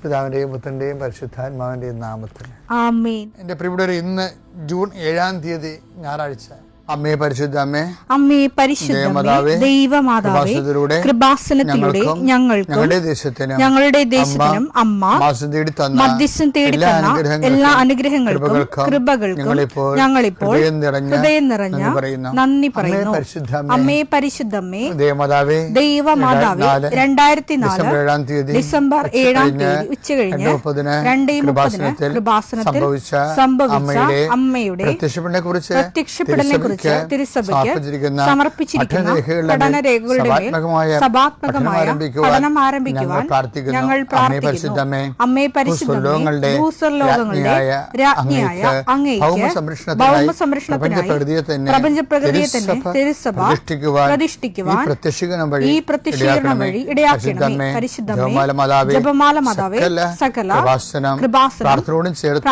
പിതാവിൻ്റെയും പുത്രൻ്റെയും പരിശുദ്ധാത്മാവിൻ്റെയും നാമത്തിൽ ആമേൻ. എൻ്റെ പ്രിയപ്പെട്ടവരെ, ഇന്ന് ജൂൺ 7-ാം തീയതി ഞായറാഴ്ച. അമ്മേ പരിശുദ്ധ അമ്മേ, അമ്മേ പരിശുദ്ധമേ, ദൈവമാതാവേ, കൃപാസനത്തിലൂടെ ഞങ്ങൾക്കും ഞങ്ങളുടെ ദേശത്തിനും അമ്മ മധ്യസ്ഥം തേടി തന്ന എല്ലാ അനുഗ്രഹങ്ങൾക്കും കൃപകൾക്കും ഞങ്ങളിപ്പോൾ ഹൃദയം നിറഞ്ഞ നന്ദി പറയുന്നു. അമ്മേ പരിശുദ്ധമേ, ദൈവമാതാവേ, 2004 ഡിസംബർ 7-ാം തീയതി ഉച്ചകഴിഞ്ഞ് 2:30 കൃപാസനത്തിൽ സംഭവിച്ച അമ്മയുടെ പ്രത്യക്ഷപ്പെടലിനെ കുറിച്ച് തിരുസഭയ്ക്ക് സമർപ്പിച്ചിരിക്കുന്ന പഠനരേഖകളുടെ മേൽ സഭാത്മകമായ പഠനം ആരംഭിക്കുവാൻ ഞങ്ങൾ പ്രാർത്ഥിക്കുന്നു. അമ്മേ പരിശുദ്ധമേ, ഭൂസ്വർലോകങ്ങളുടെ രാജ്ഞിയായ അങ്ങേയ്ക്ക് ഭൗമസംരക്ഷണത്തിനായി പ്രപഞ്ചപ്രകൃതിയെ തന്നെ തിരുസഭ പ്രതിഷ്ഠിക്കുവാൻ ഈ പ്രത്യക്ഷീകരണം വഴി ഇടയാക്കണമേ. പരിശുദ്ധമേ, ജപമാല മാതാവേ, സകല കൃപാസനം പ്രാർത്ഥനയോടും ചേർത്ത്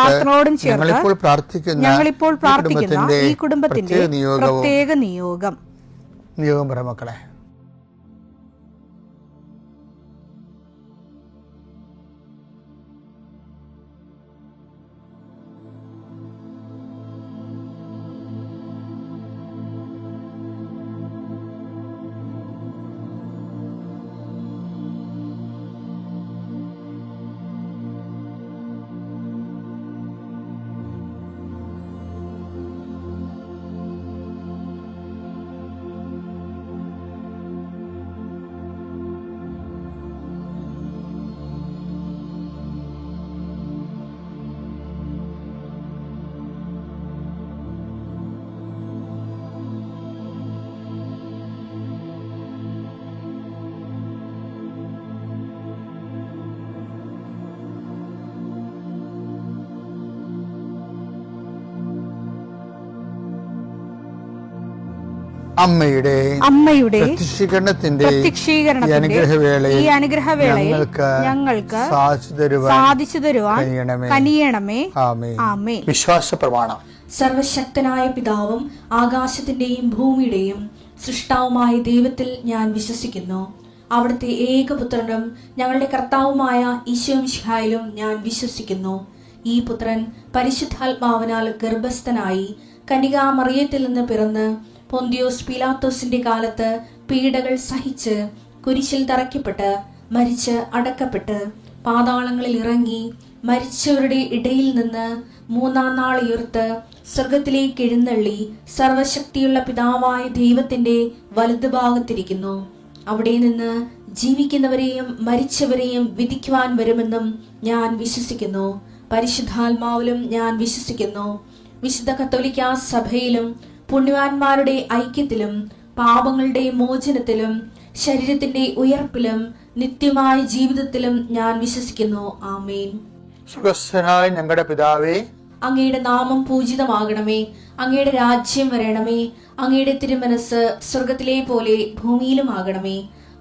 ഞങ്ങളിപ്പോൾ പ്രാർത്ഥിക്കുന്ന ഈ കുടുംബത്തിന്റെ പ്രത്യേക നിയോഗം പറ മക്കളെ. അമ്മയുടെ പ്രത്യക്ഷീകരണത്തിന്റെ ഈ അനുഗ്രഹവേളയിൽ ഞങ്ങൾക്ക് സാധിച്ചു തരുവാൻ കനിയണമേ. ആമേൻ. വിശ്വാസ പ്രമാണം. സർവശക്തനായ പിതാവും ആകാശത്തിന്റെയും ഭൂമിയുടെയും സൃഷ്ടാവുമായ ദൈവത്തിൽ ഞാൻ വിശ്വസിക്കുന്നു. അവിടുത്തെ ഏകപുത്രനും ഞങ്ങളുടെ കർത്താവുമായ ഈശോ മിശിഹായിലും ഞാൻ വിശ്വസിക്കുന്നു. ഈ പുത്രൻ പരിശുദ്ധാത്മാവിനാൽ ഗർഭസ്ഥനായി കന്യകാമറിയത്തിൽ നിന്ന് പിറന്ന് പൊന്തിയോസ് പീലാത്തോസിന്റെ കാലത്ത് പീഡകൾ സഹിച്ച് കുരിശിൽ തറയ്ക്കപ്പെട്ട് മരിച്ച് അടക്കപ്പെട്ട് പാതാളങ്ങളിൽ ഇറങ്ങി മരിച്ചവരുടെ ഇടയിൽ നിന്ന് 3-ാം നാൾ ഉയർത്ത് സ്വർഗത്തിലേക്ക് എഴുന്നള്ളി സർവശക്തിയുള്ള പിതാവായ ദൈവത്തിന്റെ വലതുഭാഗത്തിരിക്കുന്നു. അവിടെ നിന്ന് ജീവിക്കുന്നവരെയും മരിച്ചവരെയും വിധിക്കുവാൻ വരുമെന്നും ഞാൻ വിശ്വസിക്കുന്നു. പരിശുദ്ധാത്മാവിലും ഞാൻ വിശ്വസിക്കുന്നു. വിശുദ്ധ കത്തോലിക്കാ സഭയിലും പുണ്യവാന്മാരുടെ ഐക്യത്തിലും പാപങ്ങളുടെ മോചനത്തിലും ശരീരത്തിന്റെ ഉയർപ്പിലും നിത്യമായ ജീവിതത്തിലും ഞാൻ വിശ്വസിക്കുന്നു. ആമേൻ. സുഖസ്ഥനായ ഞങ്ങളുടെ പിതാവേ, അങ്ങയുടെ നാമം പൂജിതമാകണമേ. അങ്ങയുടെ രാജ്യം വരണമേ. അങ്ങയുടെ തിരുമനസ് സ്വർഗത്തിലെ പോലെ ഭൂമിയിലും ആകണമേ.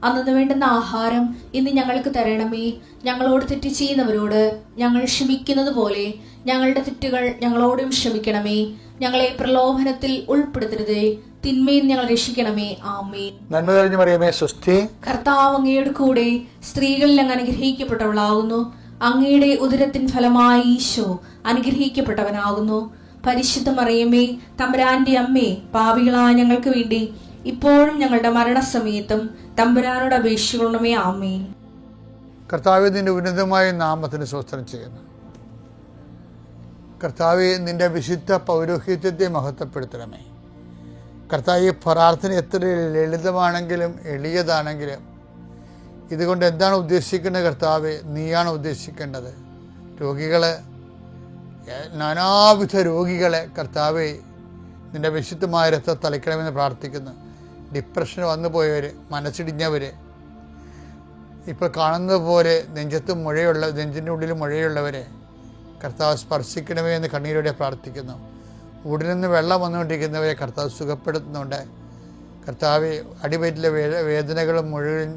അന്നു വേണ്ടുന്ന ആഹാരം ഇന്ന് ഞങ്ങൾക്ക് തരണമേ. ഞങ്ങളോട് തെറ്റ് ചെയ്യുന്നവരോട് ഞങ്ങൾ ക്ഷമിക്കുന്നത് പോലെ ഞങ്ങളുടെ തെറ്റുകൾ ഞങ്ങളോടും ക്ഷമിക്കണമേ. ഞങ്ങളെ പ്രലോഭനത്തിൽ ഉൾപ്പെടുത്തരുതേ, തിന്മയിൽ ഞങ്ങൾ രക്ഷിക്കണമേ. ആമേൻ. നന്മ നിറഞ്ഞ മറിയമേ, സ്വസ്തി. കർത്താവ് അങ്ങയുടെ കൂടെ സ്ത്രീകളിൽ അങ്ങ് അനുഗ്രഹിക്കപ്പെട്ടവളാകുന്നു. അങ്ങയുടെ ഉദരത്തിൻ ഫലമായി ഈശോ അനുഗ്രഹിക്കപ്പെട്ടവനാകുന്നു. പരിശുദ്ധ മറിയമേ, തമ്പുരാന്റെ അമ്മേ, പാപികളായ ഞങ്ങൾക്ക് വേണ്ടി ഇപ്പോഴും ഞങ്ങളുടെ മരണസമയത്തും തമ്പുരാനോട് അപേക്ഷിക്കണമേ. ആമേൻ. കർത്താവേ, നിന്റെ ഉന്നതമായ നാമത്തിന് സ്തോത്രം ചെയ്യുന്നു. കർത്താവേ, നിന്റെ വിശുദ്ധ പൗരോഹിത്യത്തെ മഹത്വപ്പെടുത്തണമേ. കർത്താവ്, ഈ പ്രാർത്ഥന എത്ര ലളിതമാണെങ്കിലും എളിയതാണെങ്കിലും ഇതുകൊണ്ട് എന്താണ് ഉദ്ദേശിക്കേണ്ടത്? കർത്താവേ, നീയാണ് ഉദ്ദേശിക്കേണ്ടത്. നാനാവിധ രോഗികളെ കർത്താവേ നിന്റെ വിശുദ്ധമായ രക്തം തളിക്കണമെന്ന് പ്രാർത്ഥിക്കുന്നു. ഡിപ്രഷന് വന്നു പോയവർ, മനസ്സിടിഞ്ഞവർ, ഇപ്പോൾ കാണുന്നത് പോലെ നെഞ്ചിൻ്റെ ഉള്ളിൽ മുഴയുള്ളവരെ കർത്താവ് സ്പർശിക്കണമേ എന്ന് കണ്ണീരോടെ പ്രാർത്ഥിക്കുന്നു. ഉടലിൽ നിന്ന് വെള്ളം വന്നുകൊണ്ടിരിക്കുന്നവരെ കർത്താവ് സുഖപ്പെടുത്തുന്നുണ്ട്. കർത്താവ്, അടിവയറ്റിലെ വേദനകളും മുഴുവൻ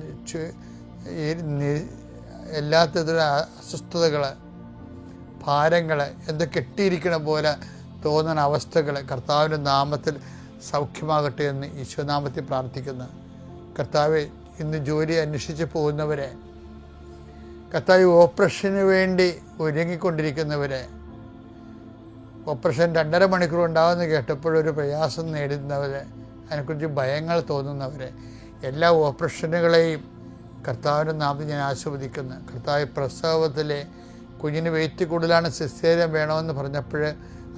എല്ലാത്തരം അസ്വസ്ഥതകൾ, ഭാരങ്ങൾ, എന്തോ കെട്ടിയിരിക്കണ പോലെ തോന്നുന്ന അവസ്ഥകൾ കർത്താവിൻ്റെ നാമത്തിൽ സൗഖ്യമാകട്ടെ എന്ന് ഈശോനാമത്തിൽ പ്രാർത്ഥിക്കുന്നു. കർത്താവെ, ഇന്ന് ജോലി അന്വേഷിച്ച് പോകുന്നവരെ കർത്താവ് ഓപ്പറേഷന് വേണ്ടി ഒരുങ്ങിക്കൊണ്ടിരിക്കുന്നവരെ, ഓപ്പറേഷൻ 2.5 മണിക്കൂർ ഉണ്ടാകുമെന്ന് കേട്ടപ്പോഴൊരു പ്രയാസം നേടുന്നവരെ, അതിനെക്കുറിച്ച് ഭയങ്ങൾ തോന്നുന്നവരെ, എല്ലാ ഓപ്പറേഷനുകളെയും കർത്താവിൻ്റെ നാമത്തിൽ ഞാൻ ആശീർവദിക്കുന്നു. കർത്താവ് പ്രസവത്തിലെ കുഞ്ഞിന് വെയിറ്റ് കൂടുതലാണ്, സിസേറിയൻ വേണമെന്ന് പറഞ്ഞപ്പോൾ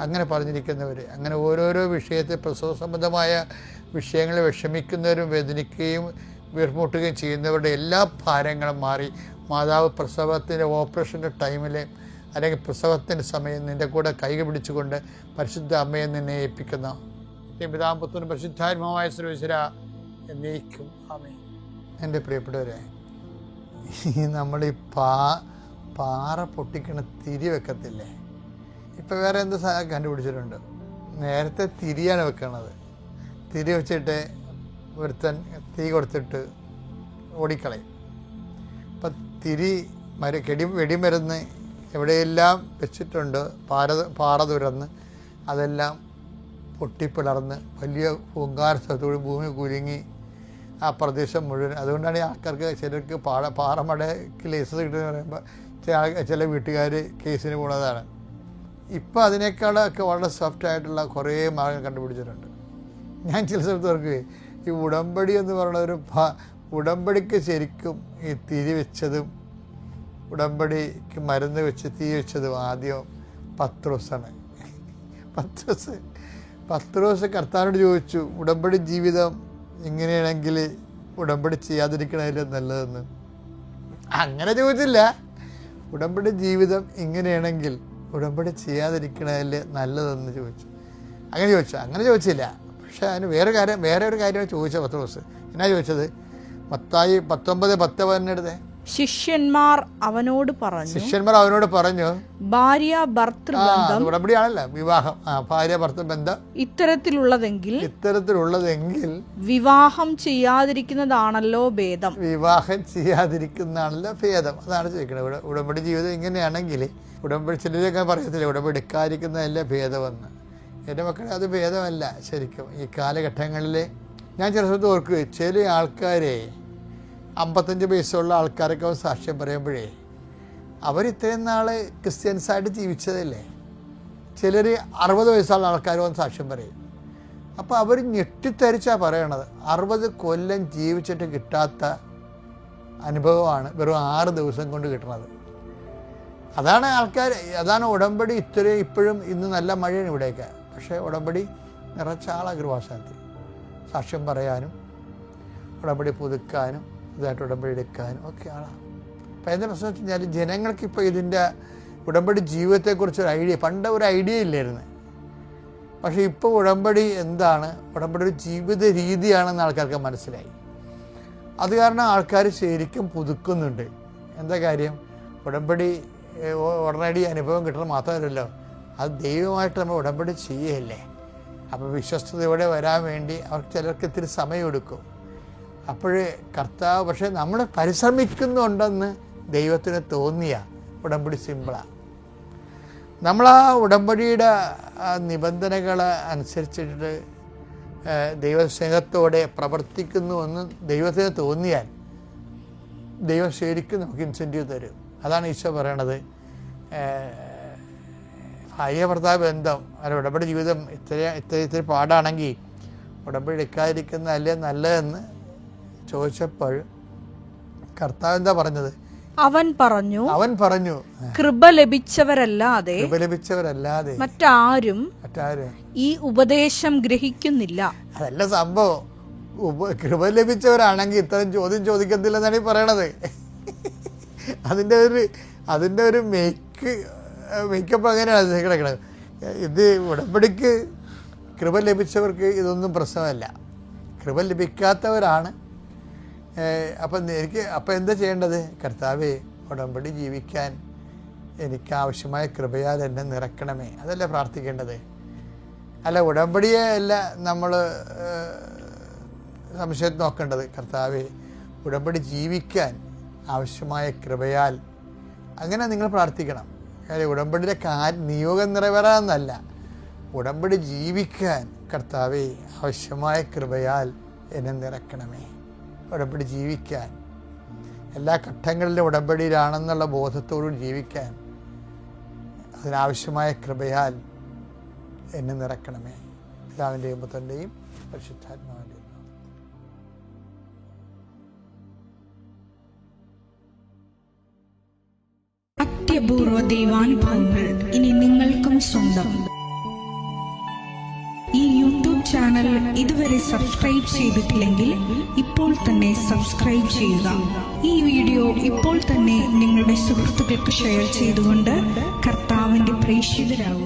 അങ്ങനെ പറഞ്ഞിരിക്കുന്നവർ, അങ്ങനെ ഓരോരോ വിഷയത്തിൽ പ്രസവ സംബന്ധമായ വിഷയങ്ങളിൽ വിഷമിക്കുന്നവരും വേദനിക്കുകയും വീർമുട്ടുകയും ചെയ്യുന്നവരുടെ എല്ലാ ഭാരങ്ങളും മാറി മാതാവ് പ്രസവത്തിൻ്റെ ഓപ്പറേഷൻ്റെ ടൈമിൽ അല്ലെങ്കിൽ പ്രസവത്തിൻ്റെ സമയം നിൻ്റെ കൂടെ കൈ പിടിച്ചുകൊണ്ട് പരിശുദ്ധ അമ്മയെ നിന്നെ ഏൽപ്പിക്കുന്നു. പിതാവും പുത്രനും പരിശുദ്ധാത്മാവായ സർവ്വേശ്വര എന്നേക്കും ആമേൻ. എൻ്റെ പ്രിയപ്പെട്ടവരെ, നമ്മൾ ഈ പാറ പൊട്ടിക്കണ തിരി വെക്കത്തില്ലേ? ഇപ്പം വേറെ എന്ത് സാധനം കണ്ടുപിടിച്ചിട്ടുണ്ട്. നേരത്തെ തിരിയാണ് വെക്കണത്. തിരി വെച്ചിട്ട് ഒരുത്തൻ തീ കൊടുത്തിട്ട് ഓടിക്കളയും. അപ്പം തിരി വെടിമരുന്ന് എവിടെയെല്ലാം വെച്ചിട്ടുണ്ട്, പാറ തുരന്ന് അതെല്ലാം പൊട്ടിപ്പിളർന്ന് വലിയ പൂങ്കാരത്തോട് ഭൂമി കുലുങ്ങി ആ പ്രദേശം മുഴുവൻ. അതുകൊണ്ടാണ് ഈ ആൾക്കാർക്ക് ചിലർക്ക് പാറമടയ്ക്ക് ലൈസൻസ് കിട്ടുമെന്ന് പറയുമ്പോൾ ചില വീട്ടുകാർ കേസിന് പോണതാണ്. ഇപ്പം അതിനേക്കാളൊക്കെ വളരെ സോഫ്റ്റായിട്ടുള്ള കുറേ മാർഗം കണ്ടുപിടിച്ചിട്ടുണ്ട്. ഞാൻ ചില സ്ഥലത്ത് ഓർക്കുകയെ, ഈ ഉടമ്പടി എന്ന് പറയുന്ന ഒരു ഉടമ്പടിക്ക് ശരിക്കും ഈ തിരി വെച്ചതും ഉടമ്പടിക്ക് മരുന്ന് വെച്ച് തീ വെച്ചതും ആദ്യം പത്രോസാണ്. പത്രോസ് കർത്താവിനോട് ചോദിച്ചു, ഉടമ്പടി ജീവിതം ഇങ്ങനെയാണെങ്കിൽ ഉടമ്പടി ചെയ്യാതിരിക്കണമല്ലേ നല്ലതെന്ന്. അങ്ങനെ ചോദിച്ചില്ല, ഉടമ്പടി ജീവിതം ഇങ്ങനെയാണെങ്കിൽ ഉടമ്പടി ചെയ്യാതിരിക്കണമല്ലേ നല്ലതെന്ന് ചോദിച്ചു. അങ്ങനെ ചോദിച്ചില്ല. പക്ഷേ അതിന് വേറെ ഒരു കാര്യമാണ് ചോദിച്ചത് പത്രോസ്. എന്നാ ചോദിച്ചത്? മത്തായി 19:10 പറഞ്ഞെടുത്തേ. ശിഷ്യന്മാർ അവനോട് പറഞ്ഞു, ഭാര്യ ഭർത്തൃബന്ധം, ഉടമ്പടിയാണല്ലോ വിവാഹം, ഭാര്യ ഭർത്തൃബന്ധം ഇത്തരത്തിലുള്ളതെങ്കിൽ വിവാഹം ചെയ്യാതിരിക്കുന്നതാണല്ലോ ഭേദം. അതാണ് ചോദിക്കുന്നത്. ഉടമ്പടി ജീവിതം ഇങ്ങനെയാണെങ്കിൽ ഉടമ്പടി, ചിലരൊക്കെ പറയത്തില്ല ഉടമ്പടി എടുക്കാതിരിക്കുന്നതല്ല ഭേദമെന്ന്. എൻ്റെ മക്കളെ, അത് ഭേദമല്ല. ശരിക്കും ഈ കാലഘട്ടങ്ങളിൽ ഞാൻ ചില സമയത്ത് ഓർക്കുക, ചില ആൾക്കാരെ 55 വയസ്സുള്ള ആൾക്കാരൊക്കെ സാക്ഷ്യം പറയുമ്പോഴേ അവരിത്രയും നാൾ ക്രിസ്ത്യൻസായിട്ട് ജീവിച്ചതല്ലേ. ചിലർ 60 വയസ്സുള്ള ആൾക്കാർ വന്ന് സാക്ഷ്യം പറയും. അപ്പോൾ അവർ ഞെട്ടിത്തരിച്ചാണ് പറയണത്. 60 കൊല്ലം ജീവിച്ചിട്ട് കിട്ടാത്ത അനുഭവമാണ് വെറും 6 ദിവസം കൊണ്ട് കിട്ടുന്നത്. അതാണ് ഉടമ്പടി ഇപ്പോഴും ഇന്ന് നല്ല മഴയാണ് ഇവിടെയൊക്കെ. പക്ഷേ ഉടമ്പടി നിറച്ച ആളാണ് കൃപാസനത്തിൽ സാക്ഷ്യം പറയാനും ഉടമ്പടി പുതുക്കാനും ഇതായിട്ട് ഉടമ്പടി എടുക്കാനും ഒക്കെ ആളാണ്. അപ്പം എന്താ പ്രശ്നം വെച്ച് കഴിഞ്ഞാൽ, ജനങ്ങൾക്കിപ്പോൾ ഇതിൻ്റെ ഉടമ്പടി ജീവിതത്തെക്കുറിച്ചൊരു പണ്ട് ഒരു ഐഡിയ ഇല്ലായിരുന്നു. പക്ഷേ ഇപ്പോൾ ഉടമ്പടി എന്താണ്, ഉടമ്പടി ഒരു ജീവിത രീതിയാണെന്ന് ആൾക്കാർക്ക് മനസ്സിലായി. അത് കാരണം ആൾക്കാർ ശരിക്കും പുതുക്കുന്നുണ്ട്. എന്താ കാര്യം? ഉടമ്പടി ഉടനടി അനുഭവം കിട്ടണം മാത്രമല്ലല്ലോ, അത് ദൈവമായിട്ട് നമ്മൾ ഉടമ്പടി ചെയ്യുകയല്ലേ. അപ്പോൾ വിശ്വസ്തയോടെ വരാൻ വേണ്ടി അവർക്ക് ചിലർക്ക് ഇത്തിരി സമയമെടുക്കും. അപ്പോഴേ കർത്താവ്, പക്ഷേ നമ്മൾ പരിശ്രമിക്കുന്നുണ്ടെന്ന് ദൈവത്തിന് തോന്നിയ ഉടമ്പടി സിമ്പിളാണ്. നമ്മൾ ആ ഉടമ്പടിയുടെ നിബന്ധനകൾ അനുസരിച്ചിട്ട് ദൈവസ്നേഹത്തോടെ പ്രവർത്തിക്കുന്നുവെന്ന് ദൈവത്തിന് തോന്നിയാൽ ദൈവം ശരിക്കും നമുക്ക് ഇൻസെൻറ്റീവ് തരും. അതാണ് ഈശോ പറയണത്, ഭാര്യ ഭർത്താവ് ബന്ധം അല്ല ഉടമ്പടി ജീവിതം ഇത്തിരി പാടാണെങ്കിൽ ഉടമ്പടി എടുക്കാതിരിക്കുന്നതല്ലേ നല്ലതെന്ന് ചോദിച്ചപ്പോൾ കർത്താവ് എന്താ പറഞ്ഞത്? അവൻ പറഞ്ഞു കൃപ ലഭിച്ചവരല്ലാതെ മറ്റാരും ഈ ഉപദേശം ഗ്രഹിക്കുന്നില്ല. അതല്ല സംഭവം. കൃപ ലഭിച്ചവരാണെങ്കിൽ ഇത്രയും ചോദ്യം ചോദിക്കത്തില്ലെന്നാണ് ഈ പറയണത്. അതിൻ്റെ ഒരു മേക്കപ്പ് അങ്ങനെയാണ് കിടക്കണത്. ഇത് ഉടമ്പടിക്ക് കൃപ ലഭിച്ചവർക്ക് ഇതൊന്നും പ്രശ്നമല്ല. കൃപ ലഭിക്കാത്തവരാണ്. അപ്പം എന്താ ചെയ്യേണ്ടത്? കർത്താവേ, ഉടമ്പടി ജീവിക്കാൻ എനിക്ക് ആവശ്യമായ കൃപയാൽ എന്നെ നിറക്കണമേ, അതല്ല പ്രാർത്ഥിക്കേണ്ടത്. അല്ല, ഉടമ്പടിയെ അല്ല നമ്മൾ സംശയത്തിൽ നോക്കേണ്ടത്. കർത്താവേ, ഉടമ്പടി ജീവിക്കാൻ ആവശ്യമായ കൃപയാൽ, അങ്ങനെ നിങ്ങൾ പ്രാർത്ഥിക്കണം. കാര്യം ഉടമ്പടിയുടെ നിയോഗം നിറവേറാമെന്നല്ല, ഉടമ്പടി ജീവിക്കാൻ കർത്താവേ ആവശ്യമായ കൃപയാൽ എന്നെ നിറക്കണമേ. ഉടമ്പടി ജീവിക്കാൻ എല്ലാ ഘട്ടങ്ങളിലും ഉടമ്പടിയിലാണെന്നുള്ള ബോധത്തോടും ജീവിക്കാൻ അതിനാവശ്യമായ കൃപയാൽ എന്നെ നിറക്കണമേ. പിതാവിൻ്റെയും പുത്രൻ്റെയും പരിശുദ്ധാത്മാവിൻ്റെയും. അത്യപൂർവ ദൈവാനുഭവങ്ങൾ ഇനി നിങ്ങൾക്കും സ്വന്തം. ഈ യൂട്യൂബ് ചാനൽ ഇതുവരെ സബ്സ്ക്രൈബ് ചെയ്തിട്ടില്ലെങ്കിൽ ഇപ്പോൾ തന്നെ സബ്സ്ക്രൈബ് ചെയ്യുക. ഈ വീഡിയോ ഇപ്പോൾ തന്നെ നിങ്ങളുടെ സുഹൃത്തുക്കൾക്ക് ഷെയർ ചെയ്തുകൊണ്ട് കർത്താവിന്റെ പ്രേക്ഷിതരാകുക.